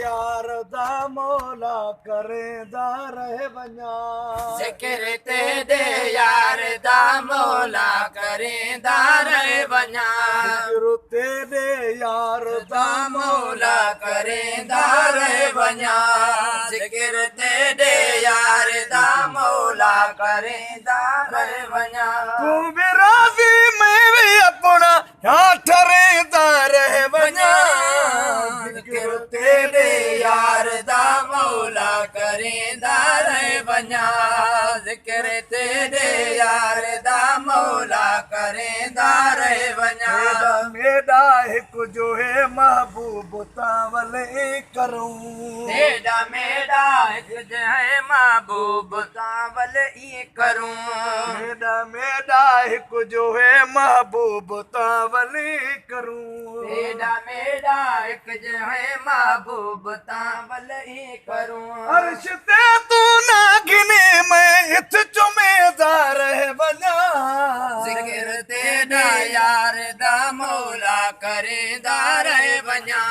यार दा मौला करेंदा रहे वञा ज़िक्र तेरे यार दा मौला करेंदा रहे वञा ज़िक्र तेरे यार दा मौला करेंदा रहे वञा ज़िक्र तेरे यार दा मौला करेंदा रहे वञा तू भी राज़ी मैं भी अपना यहाँ ठरेंदा रहे वञा ज़िक्र तेरे यार दा मौला करेंदा रहे वञा ज़िक्र तेरे यार दा मौला करेंदा रहे वञा मेरा हिकु जो है महबूब तावले करूं तेरा मेरा हिकु जो है महबूब तावल ई करूं मेरा हिकु जो है महबूब तावले करूं तेरा मेरा हिकु जो है महबूब तावल ई करूं अर्श ते तू ना गिने मैं इत चुमेदा रहे वञा ज़िक्र तेरा यार दा मौला करेंदा रहे वञा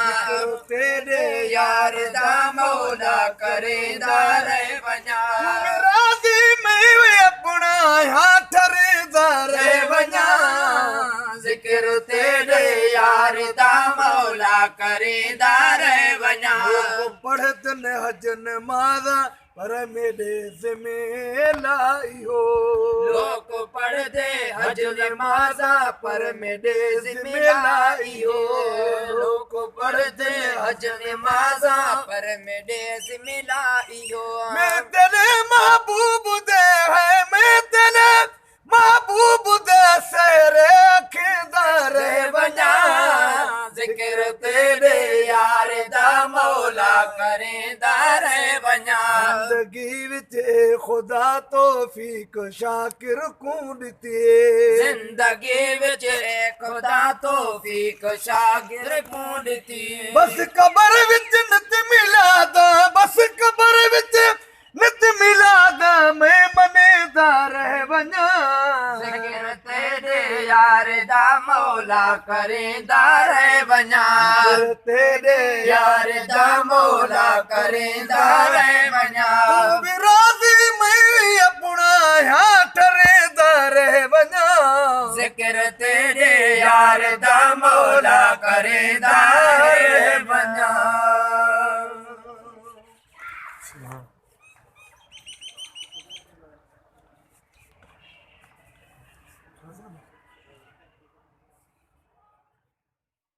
तेरे यार दा मौला करेंदा रहे वञा राज़ी मैं भी अपना यहाँ ठरेंदा रहे वञा ज़िक्र तेरे यार दा मौला करेंदा रहे वञा पढ़त न हज नमाज़ पर मेरे ज़िम्मे लाई हो लोग पढ़दे हज नमाज़ा पर मेरे ज़िम्मे लाई हो लोग पढ़दे हज नमाज़ा पर मेरे ज़िम्मे लाई हो मैं तेरे महबूब दे है मैं तेरे महबूब दे सेरे अखीदा रहे वञा ज़िक्र तेरे यार दा मौला करेंदा रहे वञा ज़िंदगी विच खुदा तौफीक शाकिर को ॾिती ज़िंदगी विच खुदा तौफीक शागिर को ॾिती बस कबर विच नित मिलादा बस कबर विच नित मिलादा मैं मनेदा रहे वञा ज़िक्र तेरे यार दा मौला करेंदा रहे वञा तेरे यार दा मौला करेंदा रहे वञा भी राज़ी मैं अपना यहाँ ठरेंदा रहे वञा ज़िक्र तेरे यार दा मौला करेंदा